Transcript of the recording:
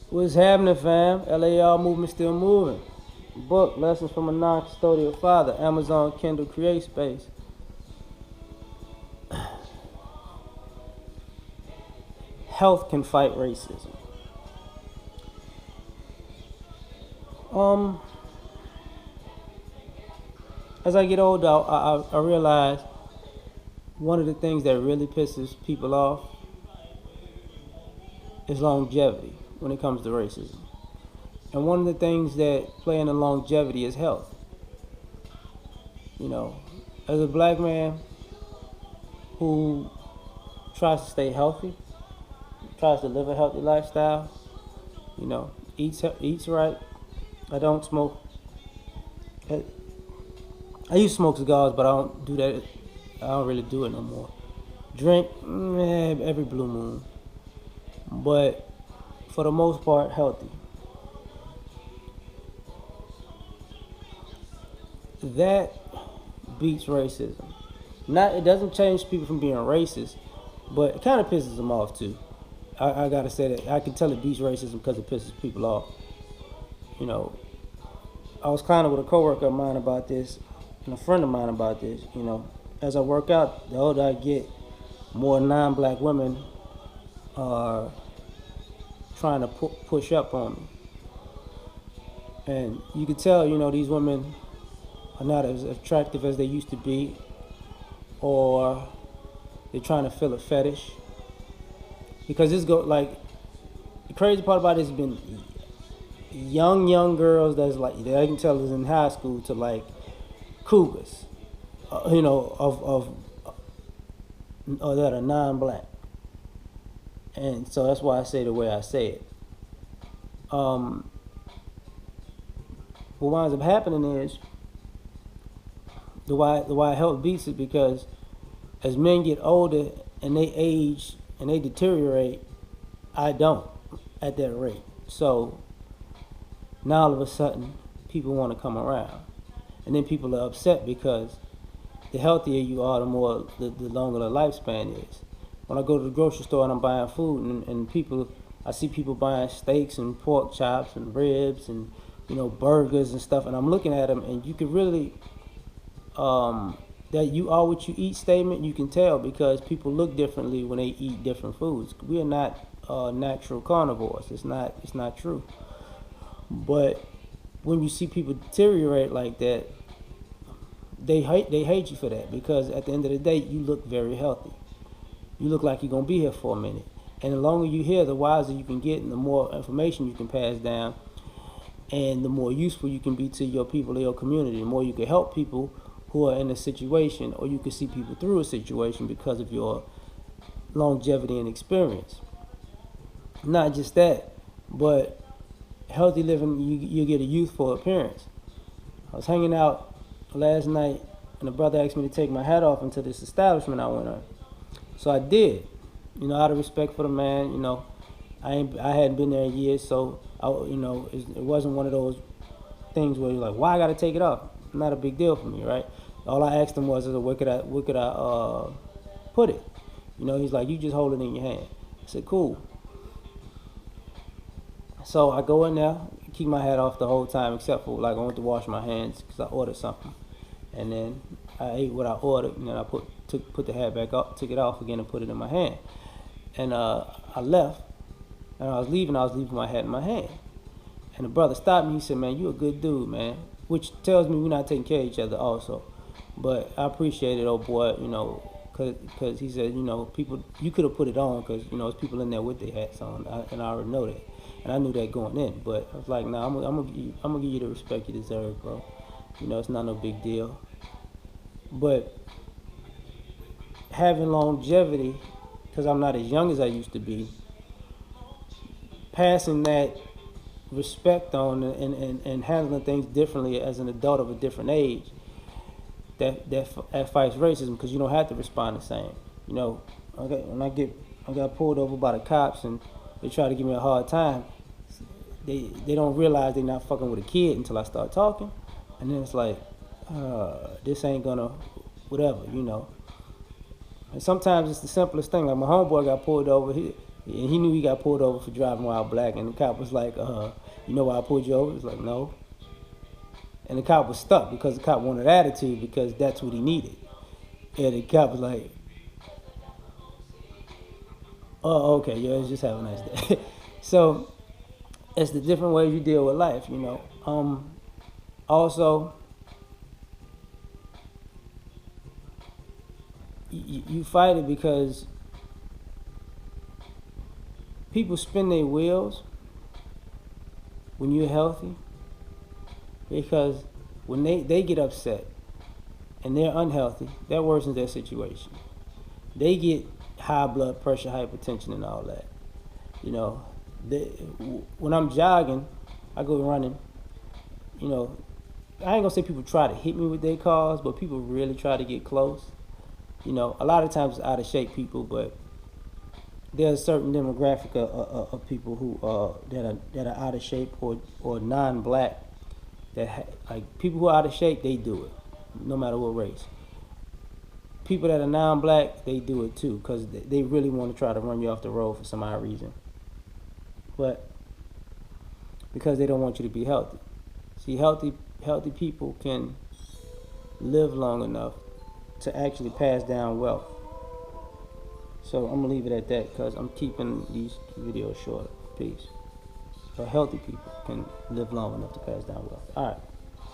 What's happening, fam? L.A.R movement still moving. Book, Lessons from a Non-Custodial Father, Amazon Kindle Create Space. Health can fight racism. Um, as I get older, I realize one of the things that really pisses people off is longevity when it comes to racism. And one of the things that play in the longevity is health. You know, as a black man who tries to stay healthy, tries to live a healthy lifestyle, eats right. I don't smoke. I used to smoke cigars, but I don't do that. I don't really do it no more. Drink every blue moon, but for the most part, healthy. That beats racism. It doesn't change people from being racist, but it kind of pisses them off too. I gotta say that I can tell it beats racism because it pisses people off. You know, I was kind of with a coworker of mine about this, and a friend of mine about this. As I work out, the older I get, more non-black women are trying to push up on me, and you can tell, these women are not as attractive as they used to be, or they're trying to fill a fetish. Because the crazy part about it has been young girls that I can tell is in high school to like cougars, of that are non-black, and so that's why I say the way I say it. What winds up happening is the why health beats it, because as men get older and they age and they deteriorate, I don't at that rate. So now all of a sudden people want to come around, and then people are upset because the healthier you are, the longer the lifespan is. When I go to the grocery store and I'm buying food, and I see people buying steaks and pork chops and ribs and burgers and stuff, and I'm looking at them, and you can really that you are what you eat statement, you can tell because people look differently when they eat different foods. We are not natural carnivores. It's not true. But when you see people deteriorate like that, they hate you for that, because at the end of the day, you look very healthy. You look like you're gonna be here for a minute, and the longer you here, the wiser you can get, and the more information you can pass down, and the more useful you can be to your people or your community. The more you can help people who are in a situation, or you can see people through a situation because of your longevity and experience. Not just that, but healthy living, you get a youthful appearance. I was hanging out last night, and a brother asked me to take my hat off into this establishment I went on. So I did, out of respect for the man. I hadn't been there in years, so it wasn't one of those things where you're like, why I gotta take it off? Not a big deal for me, right? All I asked him was, where could I put it? He's like, you just hold it in your hand. I said, cool. So I go in there, keep my hat off the whole time, except for I went to wash my hands because I ordered something, and then I ate what I ordered, and then I put the hat back up, took it off again, and put it in my hand. And I left, and I was leaving my hat in my hand. And the brother stopped me. He said, man, you a good dude, man. Which tells me we're not taking care of each other also. But I appreciate it, old boy, because he said, people, you could have put it on because, there's people in there with their hats on, and I already know that. And I knew that going in. But I was like, nah, I'm gonna give you the respect you deserve, bro. It's not no big deal. But having longevity, because I'm not as young as I used to be, passing that respect on and handling things differently as an adult of a different age, that fights racism, because you don't have to respond the same. When I got pulled over by the cops and they try to give me a hard time, they don't realize they're not fucking with a kid until I start talking, and then it's like, this ain't gonna whatever. And sometimes it's the simplest thing. Like my homeboy got pulled over. And he knew he got pulled over for driving while black, and the cop was like, you know why I pulled you over? He's like, no. And the cop was stuck because the cop wanted attitude because that's what he needed. And the cop was like, oh, okay, yeah, just have a nice day. So it's the different ways you deal with life, you know. Also, you fight it because people spin their wheels when you're healthy, because when they get upset and they're unhealthy, that worsens their situation. They get high blood pressure, hypertension, and all that. You know, they, when I'm jogging, I go running. You know, I ain't gonna say people try to hit me with their cars, but people really try to get close. You know, a lot of times it's out of shape people, but there's a certain demographic of people who that are out of shape or non-black like people who are out of shape, they do it no matter what race. People that are non-black, they do it too because they really want to try to run you off the road for some odd reason, but because they don't want you to be healthy. See, healthy people can live long enough to actually pass down wealth. So I'm gonna leave it at that because I'm keeping these videos short. Peace. So healthy people can live long enough to pass down wealth. All right.